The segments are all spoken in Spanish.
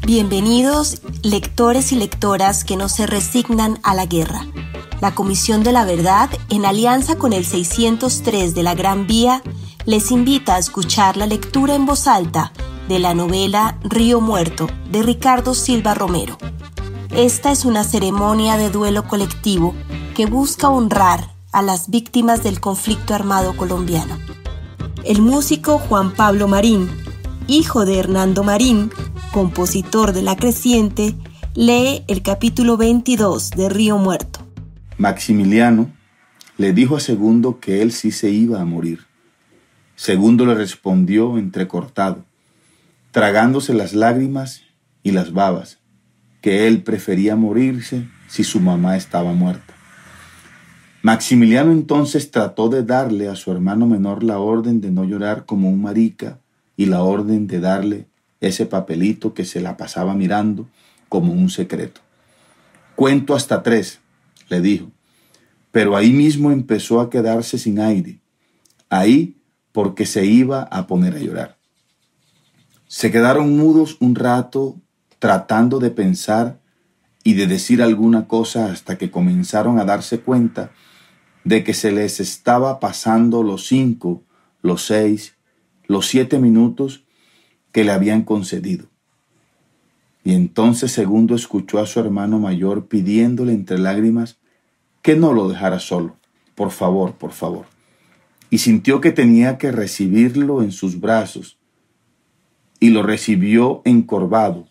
Bienvenidos, lectores y lectoras que no se resignan a la guerra. La Comisión de la Verdad, en alianza con el 603 de la Gran Vía, les invita a escuchar la lectura en voz alta de la novela Río Muerto, de Ricardo Silva Romero. Esta es una ceremonia de duelo colectivo que busca honrar a las víctimas del conflicto armado colombiano. El músico Juan Pablo Marín, hijo de Hernando Marín, compositor de La Creciente, lee el capítulo 22 de Río Muerto. Maximiliano le dijo a Segundo que él sí se iba a morir. Segundo le respondió entrecortado, tragándose las lágrimas y las babas, que él prefería morirse si su mamá estaba muerta. Maximiliano entonces trató de darle a su hermano menor la orden de no llorar como un marica y la orden de darle ese papelito que se la pasaba mirando como un secreto. Cuento hasta 3, le dijo, pero ahí mismo empezó a quedarse sin aire, ahí porque se iba a poner a llorar. Se quedaron mudos un rato tratando de pensar y de decir alguna cosa hasta que comenzaron a darse cuenta de que se les estaba pasando los 5, los 6, los 7 minutos que le habían concedido. Y entonces Segundo escuchó a su hermano mayor pidiéndole entre lágrimas que no lo dejara solo. Por favor, por favor. Y sintió que tenía que recibirlo en sus brazos. Y lo recibió encorvado,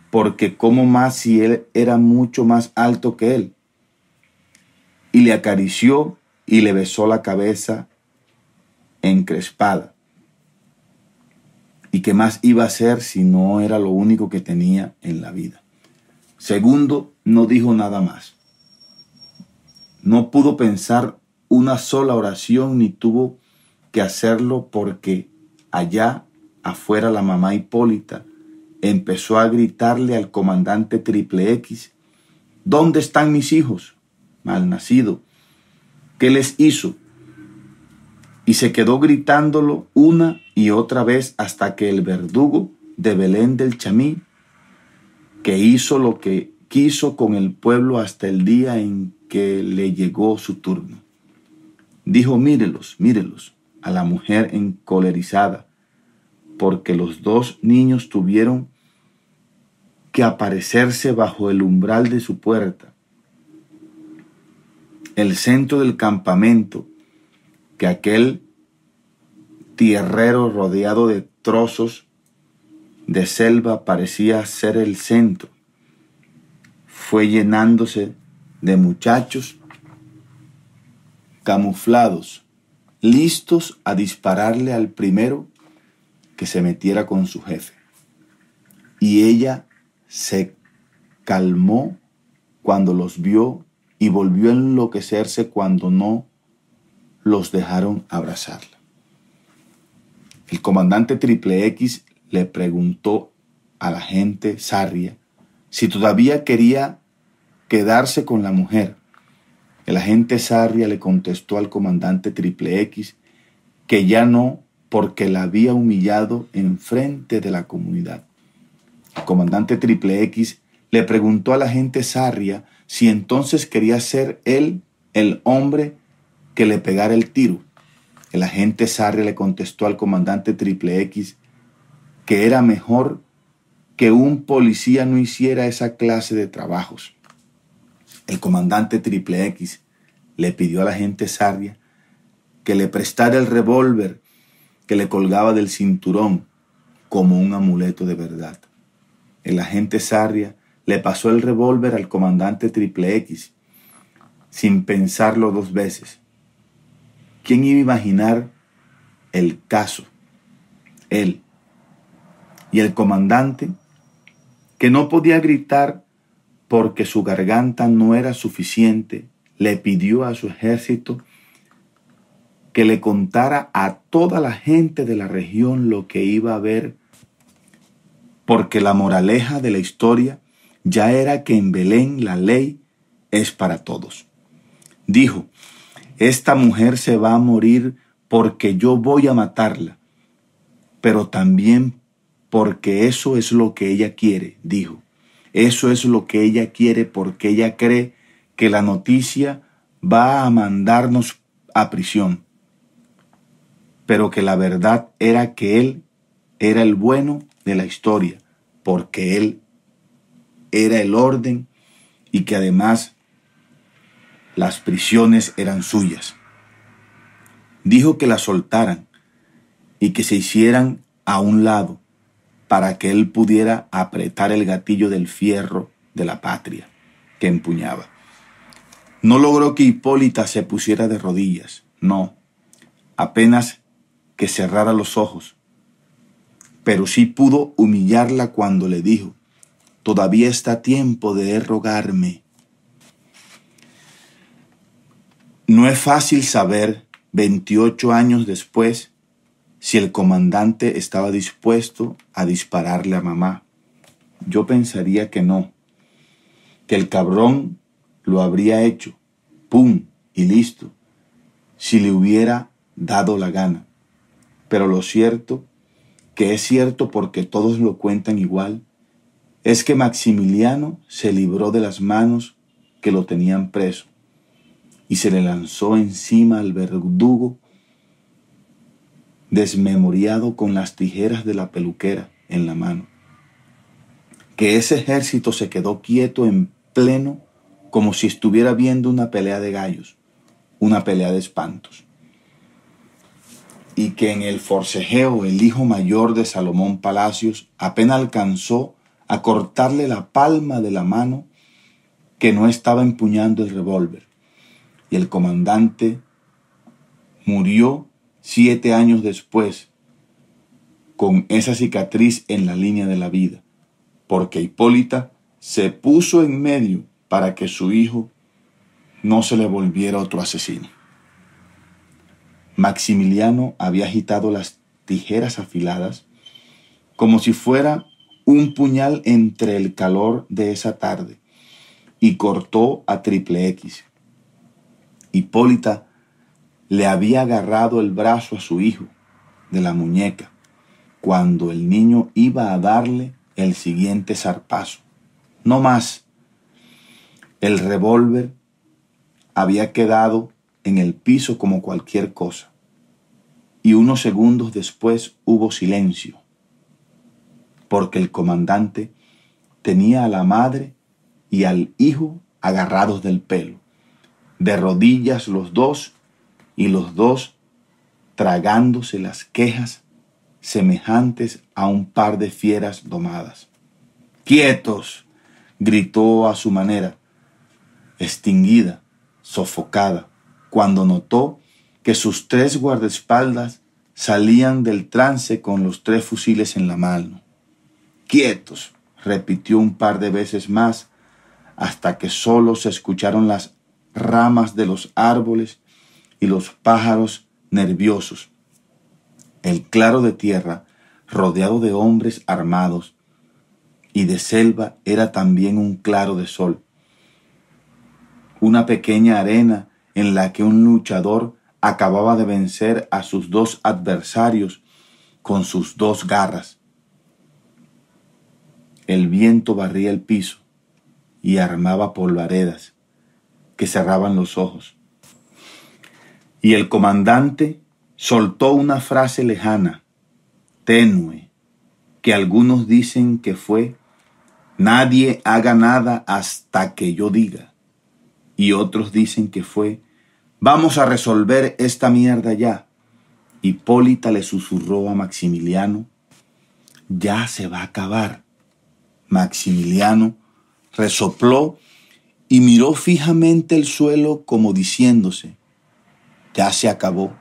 porque cómo más si él era mucho más alto que él. Y le acarició y le besó la cabeza encrespada. ¿Y qué más iba a hacer si no era lo único que tenía en la vida? Segundo no dijo nada más. No pudo pensar una sola oración ni tuvo que hacerlo porque allá afuera la mamá Hipólita empezó a gritarle al comandante Triple X: ¿dónde están mis hijos? Malnacido, ¿qué les hizo? Y se quedó gritándolo una y otra vez hasta que el verdugo de Belén del Chamí, que hizo lo que quiso con el pueblo hasta el día en que le llegó su turno, dijo: mírelos, mírelos, a la mujer encolerizada, porque los 2 niños tuvieron que aparecerse bajo el umbral de su puerta. El centro del campamento, que aquel tierrero rodeado de trozos de selva parecía ser el centro, fue llenándose de muchachos camuflados, listos a dispararle al primero que se metiera con su jefe. Y ella se calmó cuando los vio y volvió a enloquecerse cuando no los dejaron abrazarla. El comandante Triple X le preguntó a la agente Sarria si todavía quería quedarse con la mujer. El agente Sarria le contestó al comandante Triple X que ya no, porque la había humillado en frente de la comunidad. El comandante Triple X le preguntó a la agente Sarria si entonces quería ser él el hombre que le pegara el tiro. El agente Sarria le contestó al comandante Triple X que era mejor que un policía no hiciera esa clase de trabajos. El comandante Triple X le pidió al agente Sarria que le prestara el revólver que le colgaba del cinturón como un amuleto de verdad. El agente Sarria le pasó el revólver al comandante Triple X sin pensarlo 2 veces. ¿Quién iba a imaginar el caso? Él. Y el comandante, que no podía gritar porque su garganta no era suficiente, le pidió a su ejército que le contara a toda la gente de la región lo que iba a ver, porque la moraleja de la historia ya era que en Belén la ley es para todos. Dijo: esta mujer se va a morir porque yo voy a matarla, pero también porque eso es lo que ella quiere, dijo. Eso es lo que ella quiere porque ella cree que la noticia va a mandarnos a prisión, pero que la verdad era que él era el bueno de la historia, porque él era el orden y que además las prisiones eran suyas. Dijo que la soltaran y que se hicieran a un lado para que él pudiera apretar el gatillo del fierro de la patria que empuñaba. No logró que Hipólita se pusiera de rodillas, no, apenas que cerrara los ojos, pero sí pudo humillarla cuando le dijo: todavía está a tiempo de rogarme. No es fácil saber, 28 años después, si el comandante estaba dispuesto a dispararle a mamá. Yo pensaría que no, que el cabrón lo habría hecho, pum, y listo, si le hubiera dado la gana. Pero lo cierto, que es cierto porque todos lo cuentan igual, es que Maximiliano se libró de las manos que lo tenían preso y se le lanzó encima al verdugo desmemoriado con las tijeras de la peluquera en la mano. Que ese ejército se quedó quieto en pleno como si estuviera viendo una pelea de gallos, una pelea de espantos. Y que en el forcejeo el hijo mayor de Salomón Palacios apenas alcanzó a cortarle la palma de la mano que no estaba empuñando el revólver. Y el comandante murió 7 años después con esa cicatriz en la línea de la vida, porque Hipólita se puso en medio para que su hijo no se le volviera otro asesino. Maximiliano había agitado las tijeras afiladas como si fuera un puñal entre el calor de esa tarde y cortó a Triple X. Hipólita le había agarrado el brazo a su hijo de la muñeca cuando el niño iba a darle el siguiente zarpazo. No más. El revólver había quedado en el piso como cualquier cosa. Y unos segundos después hubo silencio, porque el comandante tenía a la madre y al hijo agarrados del pelo, de rodillas los dos, y los dos tragándose las quejas semejantes a un par de fieras domadas. ¡Quietos!, gritó a su manera, extinguida, sofocada, cuando notó que sus 3 guardaespaldas salían del trance con los 3 fusiles en la mano. ¡Quietos!, repitió un par de veces más, hasta que solo se escucharon las ramas de los árboles y los pájaros nerviosos. El claro de tierra, rodeado de hombres armados, y de selva, era también un claro de sol. Una pequeña arena en la que un luchador acababa de vencer a sus 2 adversarios con sus 2 garras. El viento barría el piso y armaba polvaredas que cerraban los ojos. Y el comandante soltó una frase lejana, tenue, que algunos dicen que fue: nadie haga nada hasta que yo diga. Y otros dicen que fue: vamos a resolver esta mierda ya. Hipólita le susurró a Maximiliano: ya se va a acabar. Maximiliano resopló y miró fijamente el suelo como diciéndose: ya se acabó.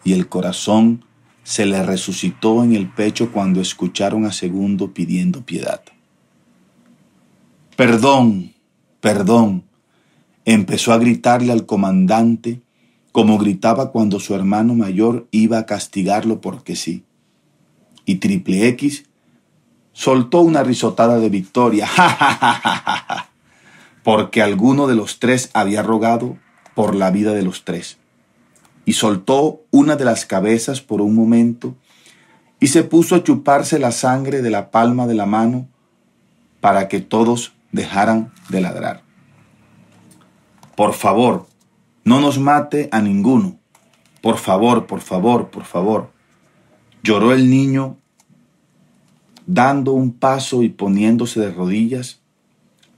Y el corazón se le resucitó en el pecho cuando escucharon a Segundo pidiendo piedad. Perdón, perdón, empezó a gritarle al comandante como gritaba cuando su hermano mayor iba a castigarlo porque sí. Y Triple X soltó una risotada de victoria, porque alguno de los 3 había rogado por la vida de los tres. Y soltó una de las cabezas por un momento y se puso a chuparse la sangre de la palma de la mano para que todos dejaran de ladrar. Por favor, no nos mate a ninguno. Por favor, por favor, por favor. Lloró el niño, dando un paso y poniéndose de rodillas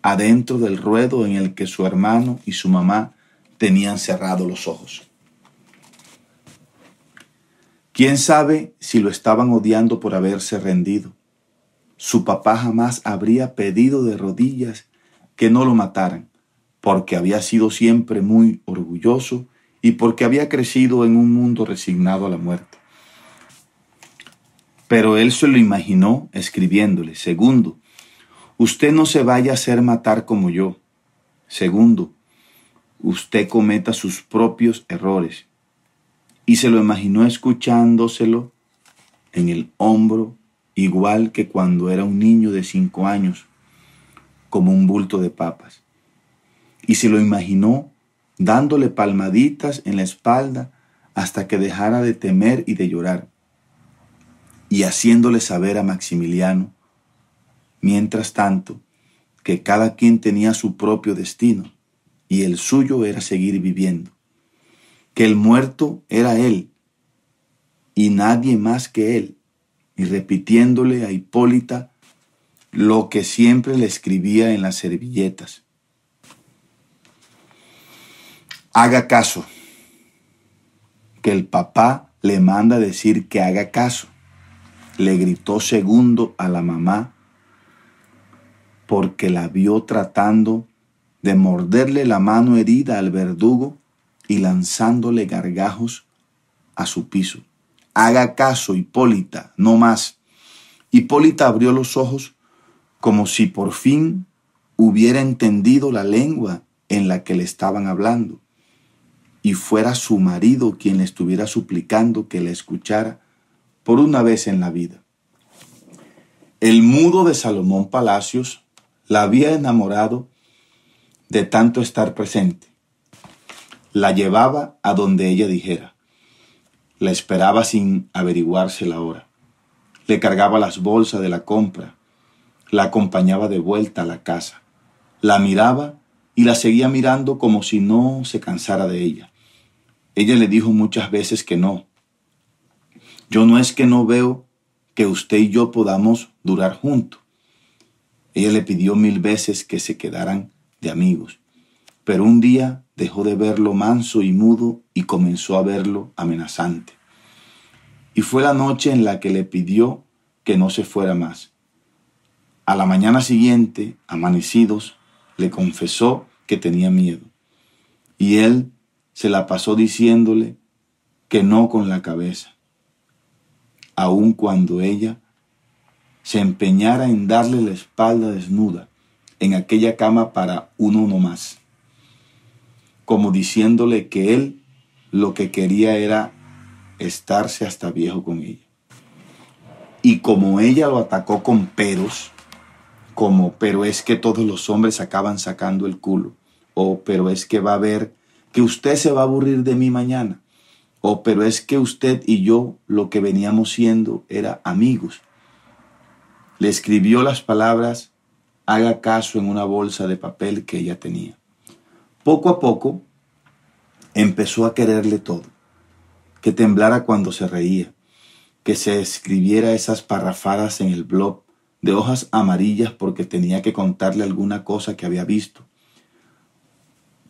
adentro del ruedo en el que su hermano y su mamá tenían cerrados los ojos. ¿Quién sabe si lo estaban odiando por haberse rendido? Su papá jamás habría pedido de rodillas que no lo mataran, porque había sido siempre muy orgulloso y porque había crecido en un mundo resignado a la muerte. Pero él se lo imaginó escribiéndole: segundo, usted no se vaya a hacer matar como yo. Segundo, usted cometa sus propios errores. Y se lo imaginó escuchándoselo en el hombro, igual que cuando era un niño de 5 años, como un bulto de papas. Y se lo imaginó dándole palmaditas en la espalda hasta que dejara de temer y de llorar, y haciéndole saber a Maximiliano, mientras tanto, que cada quien tenía su propio destino, y el suyo era seguir viviendo, que el muerto era él, y nadie más que él, y repitiéndole a Hipólita lo que siempre le escribía en las servilletas: haga caso, que el papá le manda decir que haga caso. Le gritó Segundo a la mamá porque la vio tratando de morderle la mano herida al verdugo y lanzándole gargajos a su piso. Haga caso, Hipólita, no más. Hipólita abrió los ojos como si por fin hubiera entendido la lengua en la que le estaban hablando y fuera su marido quien le estuviera suplicando que le escuchara por una vez en la vida. El mudo de Salomón Palacios la había enamorado de tanto estar presente. La llevaba a donde ella dijera. La esperaba sin averiguarse la hora. Le cargaba las bolsas de la compra. La acompañaba de vuelta a la casa. La miraba y la seguía mirando como si no se cansara de ella. Ella le dijo muchas veces que no. Yo no es que no veo que usted y yo podamos durar juntos. Ella le pidió 1000 veces que se quedaran de amigos, pero un día dejó de verlo manso y mudo y comenzó a verlo amenazante. Y fue la noche en la que le pidió que no se fuera más. A la mañana siguiente, amanecidos, le confesó que tenía miedo. Y él se la pasó diciéndole que no con la cabeza, aun cuando ella se empeñara en darle la espalda desnuda en aquella cama para uno no más, como diciéndole que él lo que quería era estarse hasta viejo con ella. Y como ella lo atacó con peros, como pero es que todos los hombres acaban sacando el culo, o pero es que va a ver que usted se va a aburrir de mí mañana, o pero es que usted y yo lo que veníamos siendo era amigos. Le escribió las palabras haga caso en una bolsa de papel que ella tenía. Poco a poco empezó a quererle todo, que temblara cuando se reía, que se escribiera esas parrafadas en el blog de hojas amarillas porque tenía que contarle alguna cosa que había visto,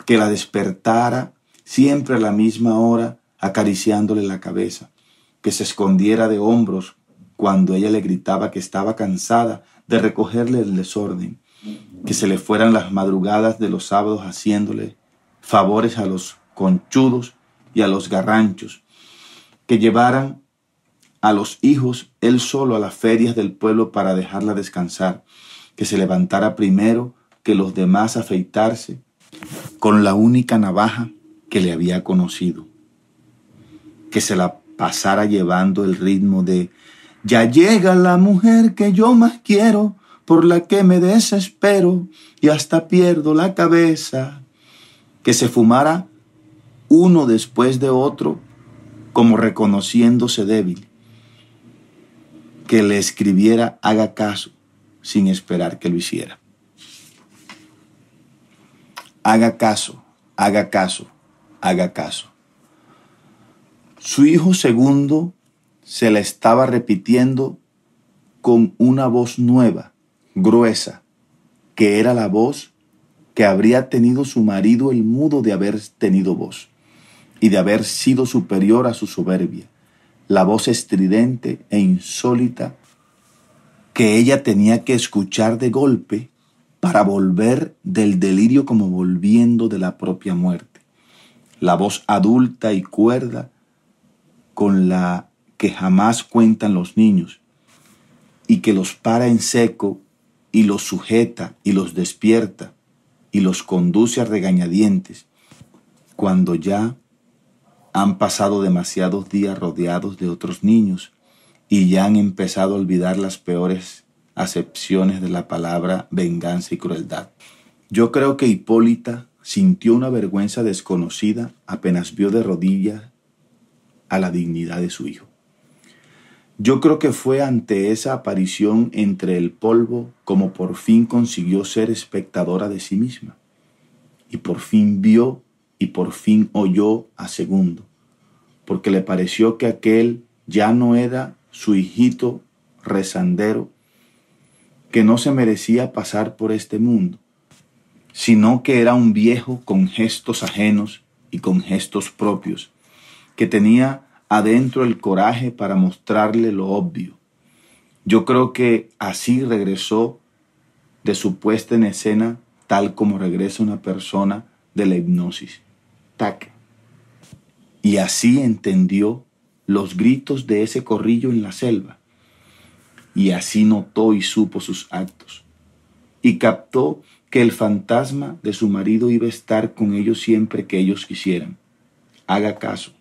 que la despertara siempre a la misma hora acariciándole la cabeza, que se escondiera de hombros cuando ella le gritaba que estaba cansada de recogerle el desorden, que se le fueran las madrugadas de los sábados haciéndole favores a los conchudos y a los garranchos, que llevaran a los hijos él solo a las ferias del pueblo para dejarla descansar, que se levantara primero que los demás a afeitarse con la única navaja que le había conocido, que se la pasara llevando el ritmo de ya llega la mujer que yo más quiero, por la que me desespero y hasta pierdo la cabeza, que se fumara uno después de otro, como reconociéndose débil, que le escribiera haga caso sin esperar que lo hiciera. Haga caso, haga caso, haga caso. Su hijo segundo se le estaba repitiendo con una voz nueva, gruesa, que era la voz que habría tenido su marido el mudo de haber tenido voz y de haber sido superior a su soberbia, la voz estridente e insólita que ella tenía que escuchar de golpe para volver del delirio como volviendo de la propia muerte, la voz adulta y cuerda con la que jamás cuentan los niños y que los para en seco y los sujeta y los despierta y los conduce a regañadientes cuando ya han pasado demasiados días rodeados de otros niños y ya han empezado a olvidar las peores acepciones de la palabra venganza y crueldad. Yo creo que Hipólita sintió una vergüenza desconocida apenas vio de rodillas a la dignidad de su hijo. Yo creo que fue ante esa aparición entre el polvo como por fin consiguió ser espectadora de sí misma. Y por fin vio y por fin oyó a Segundo, porque le pareció que aquel ya no era su hijito rezandero, que no se merecía pasar por este mundo, sino que era un viejo con gestos ajenos y con gestos propios, que tenía adentro el coraje para mostrarle lo obvio. Yo creo que así regresó de su puesta en escena tal como regresa una persona de la hipnosis. Tac. Y así entendió los gritos de ese corrillo en la selva. Y así notó y supo sus actos. Y captó que el fantasma de su marido iba a estar con ellos siempre que ellos quisieran. Haga caso.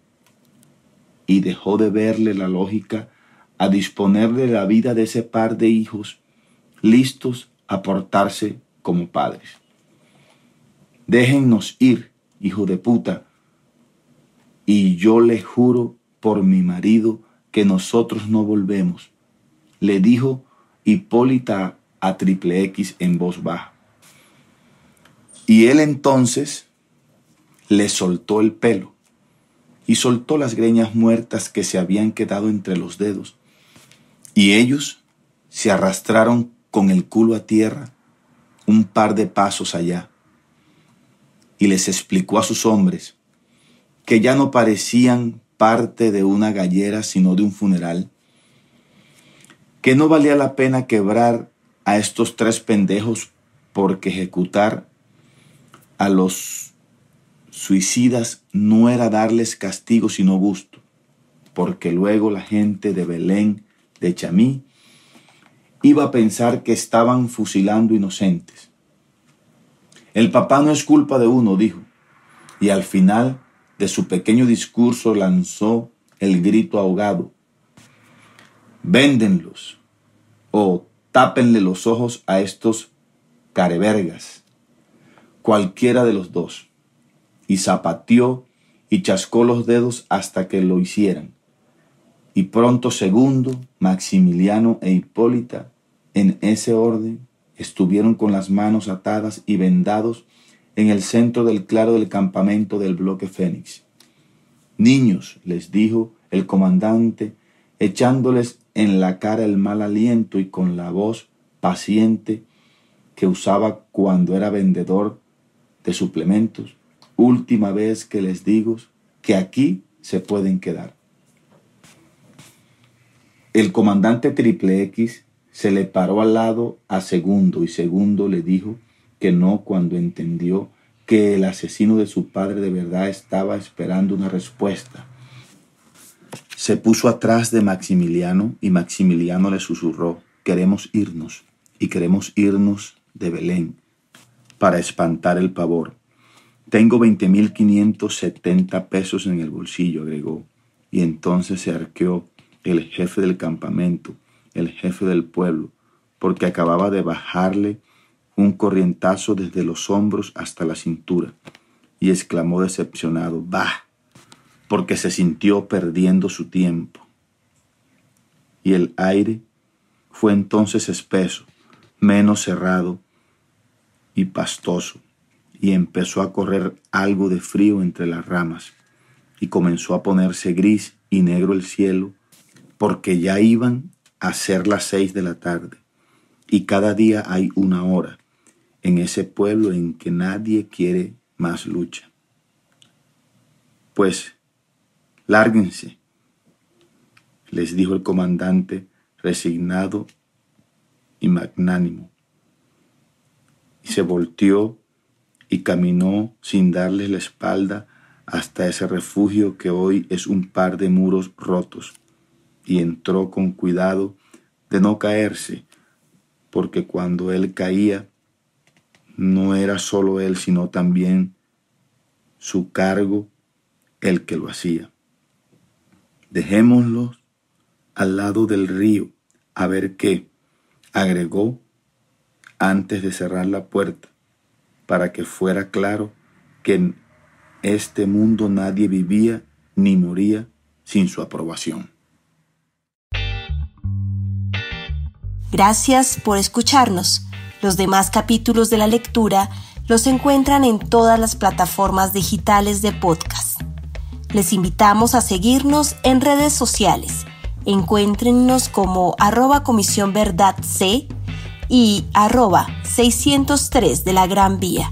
Y dejó de verle la lógica a disponerle la vida de ese par de hijos listos a portarse como padres. Déjennos ir, hijo de puta, y yo le juro por mi marido que nosotros no volvemos, le dijo Hipólita a Triple X en voz baja. Y él entonces le soltó el pelo y soltó las greñas muertas que se habían quedado entre los dedos, y ellos se arrastraron con el culo a tierra un par de pasos allá, y les explicó a sus hombres que ya no parecían parte de una gallera sino de un funeral, que no valía la pena quebrar a estos tres pendejos porque ejecutar a los suicidas no era darles castigo sino gusto, porque luego la gente de Belén, de Chamí, iba a pensar que estaban fusilando inocentes. El papá no es culpa de uno, dijo, y al final de su pequeño discurso lanzó el grito ahogado: véndenlos o tápenle los ojos a estos carevergas, cualquiera de los dos. Y zapateó y chascó los dedos hasta que lo hicieran. Y pronto Segundo, Maximiliano e Hipólita, en ese orden, estuvieron con las manos atadas y vendados en el centro del claro del campamento del bloque Fénix. Niños, les dijo el comandante, echándoles en la cara el mal aliento y con la voz paciente que usaba cuando era vendedor de suplementos. Última vez que les digo que aquí se pueden quedar. El comandante Triple X se le paró al lado a Segundo y Segundo le dijo que no cuando entendió que el asesino de su padre de verdad estaba esperando una respuesta. Se puso atrás de Maximiliano y Maximiliano le susurró: queremos irnos y queremos irnos de Belén para espantar el pavor. Tengo 20.570 pesos en el bolsillo, agregó, y entonces se arqueó el jefe del campamento, el jefe del pueblo, porque acababa de bajarle un corrientazo desde los hombros hasta la cintura. y exclamó decepcionado: «Bah», porque se sintió perdiendo su tiempo. Y el aire fue entonces espeso, menos cerrado y pastoso, y empezó a correr algo de frío entre las ramas, y comenzó a ponerse gris y negro el cielo, porque ya iban a ser las 6 de la tarde, y cada día hay una hora en ese pueblo en que nadie quiere más lucha. «Pues, lárguense», les dijo el comandante, resignado y magnánimo, y se volteó y caminó sin darles la espalda hasta ese refugio que hoy es un par de muros rotos, y entró con cuidado de no caerse, porque cuando él caía, no era solo él, sino también su cargo el que lo hacía. «Dejémoslos al lado del río, a ver qué», agregó antes de cerrar la puerta, para que fuera claro que en este mundo nadie vivía ni moría sin su aprobación. Gracias por escucharnos. Los demás capítulos de la lectura los encuentran en todas las plataformas digitales de podcast. Les invitamos a seguirnos en redes sociales. Encuéntrennos como @Comisión Verdad C y @603 de la Gran Vía.